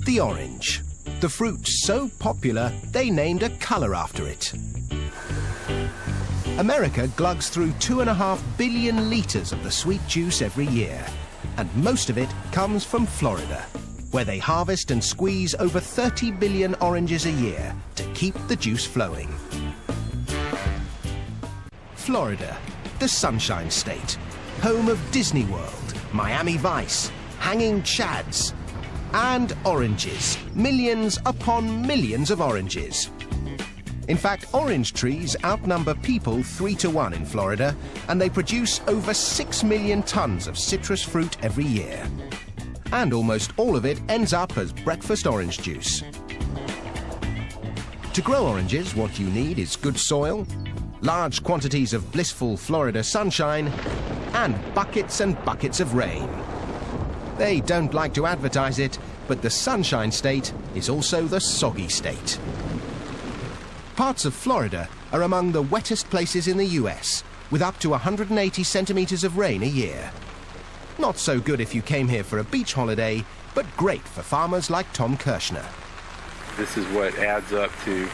The orange. The fruit so popular, they named a colour after it. America glugs through 2.5 billion litres of the sweet juice every year, and most of it comes from Florida, where they harvest and squeeze over 30 billion oranges a year to keep the juice flowing. Florida, the Sunshine State, home of Disney World, Miami Vice, hanging chads, and oranges, millions upon millions of oranges. In fact, orange trees outnumber people 3 to 1 in Florida, and they produce over 6 million tons of citrus fruit every year. And almost all of it ends up as breakfast orange juice. To grow oranges, what you need is good soil, large quantities of blissful Florida sunshine, and buckets of rain. They don't like to advertise it, but the Sunshine State is also the soggy state. Parts of Florida are among the wettest places in the US, with up to 180 centimetres of rain a year. Not so good if you came here for a beach holiday, but great for farmers like Tom Kirshner. This is what adds up to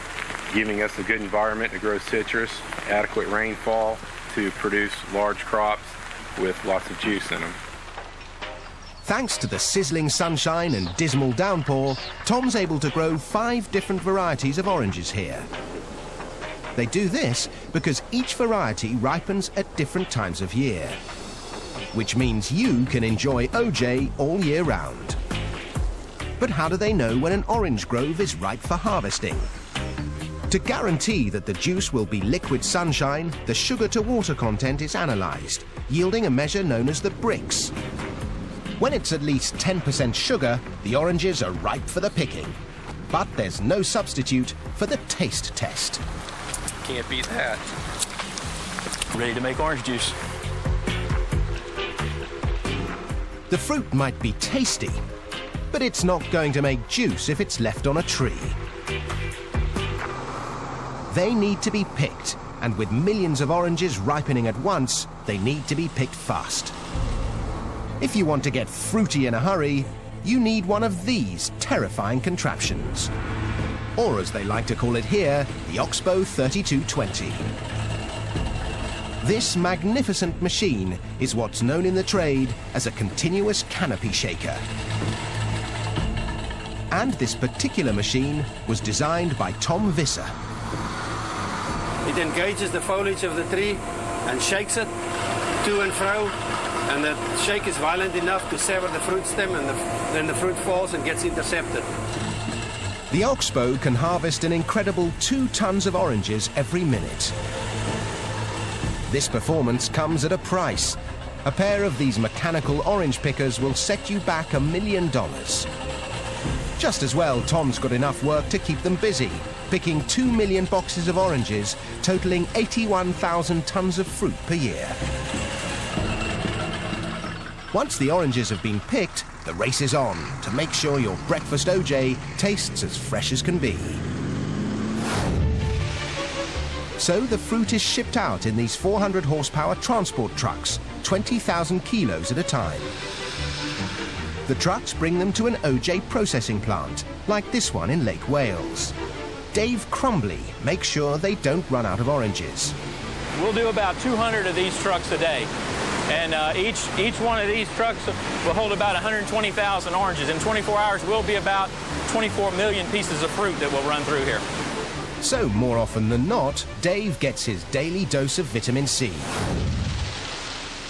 giving us a good environment to grow citrus, adequate rainfall to produce large crops with lots of juice in them. Thanks to the sizzling sunshine and dismal downpour, Tom's able to grow 5 different varieties of oranges here. They do this because each variety ripens at different times of year, which means you can enjoy OJ all year round. But how do they know when an orange grove is ripe for harvesting? To guarantee that the juice will be liquid sunshine, the sugar-to-water content is analysed, yielding a measure known as the Brix. When it's at least 10% sugar, the oranges are ripe for the picking. But there's no substitute for the taste test. Can't beat that. Ready to make orange juice. The fruit might be tasty, but it's not going to make juice if it's left on a tree. They need to be picked, and with millions of oranges ripening at once, they need to be picked fast. If you want to get fruity in a hurry, you need one of these terrifying contraptions. Or as they like to call it here, the Oxbow 3220. This magnificent machine is what's known in the trade as a continuous canopy shaker. And this particular machine was designed by Tom Visser. It engages the foliage of the tree and shakes it to and fro, and the shake is violent enough to sever the fruit stem, and then the fruit falls and gets intercepted. The Oxbow can harvest an incredible 2 tons of oranges every minute. This performance comes at a price. A pair of these mechanical orange pickers will set you back $1 million. Just as well, Tom's got enough work to keep them busy, picking 2 million boxes of oranges, totaling 81,000 tons of fruit per year. Once the oranges have been picked, the race is on to make sure your breakfast OJ tastes as fresh as can be. So the fruit is shipped out in these 400 horsepower transport trucks, 20,000 kilos at a time. The trucks bring them to an OJ processing plant, like this one in Lake Wales. Dave Crumbly makes sure they don't run out of oranges. We'll do about 200 of these trucks a day. And each one of these trucks will hold about 120,000 oranges. In 24 hours, we'll be about 24 million pieces of fruit that will run through here. So, more often than not, Dave gets his daily dose of vitamin C.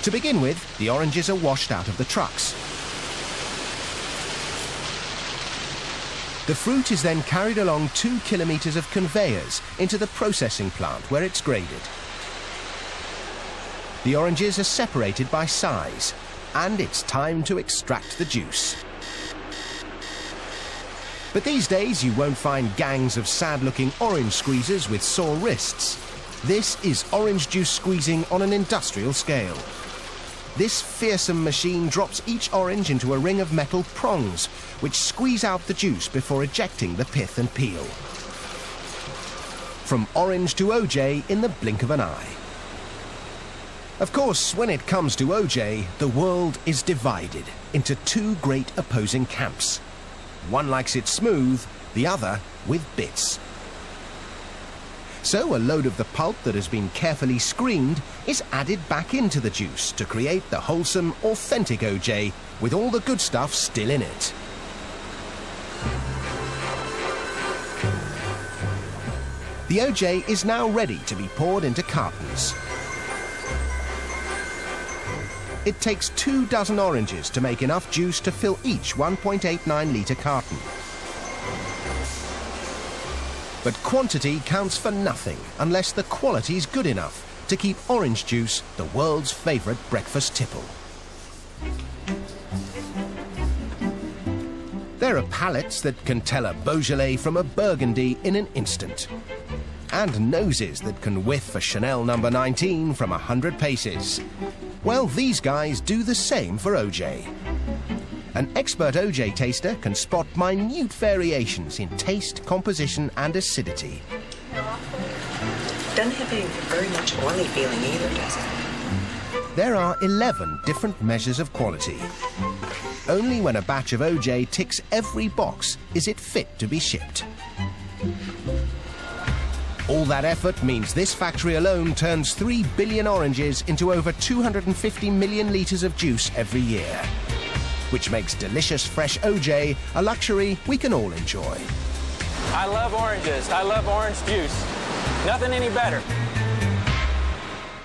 To begin with, the oranges are washed out of the trucks. The fruit is then carried along 2 kilometers of conveyors into the processing plant where it's graded. The oranges are separated by size, and it's time to extract the juice. But these days you won't find gangs of sad-looking orange squeezers with sore wrists. This is orange juice squeezing on an industrial scale. This fearsome machine drops each orange into a ring of metal prongs, which squeeze out the juice before ejecting the pith and peel. From orange to OJ in the blink of an eye. Of course, when it comes to OJ, the world is divided into 2 great opposing camps. One likes it smooth, the other with bits. So a load of the pulp that has been carefully screened is added back into the juice to create the wholesome, authentic OJ with all the good stuff still in it. The OJ is now ready to be poured into cartons. It takes 24 oranges to make enough juice to fill each 1.89 litre carton. But quantity counts for nothing unless the quality's good enough to keep orange juice the world's favourite breakfast tipple. There are palates that can tell a Beaujolais from a Burgundy in an instant. And noses that can whiff a Chanel No. 19 from 100 paces. Well, these guys do the same for OJ. An expert OJ taster can spot minute variations in taste, composition and acidity. Doesn't have a very much oily feeling either, does it? There are 11 different measures of quality. Only when a batch of OJ ticks every box is it fit to be shipped. All that effort means this factory alone turns 3 billion oranges into over 250 million litres of juice every year, which makes delicious fresh OJ a luxury we can all enjoy. I love oranges. I love orange juice. Nothing any better.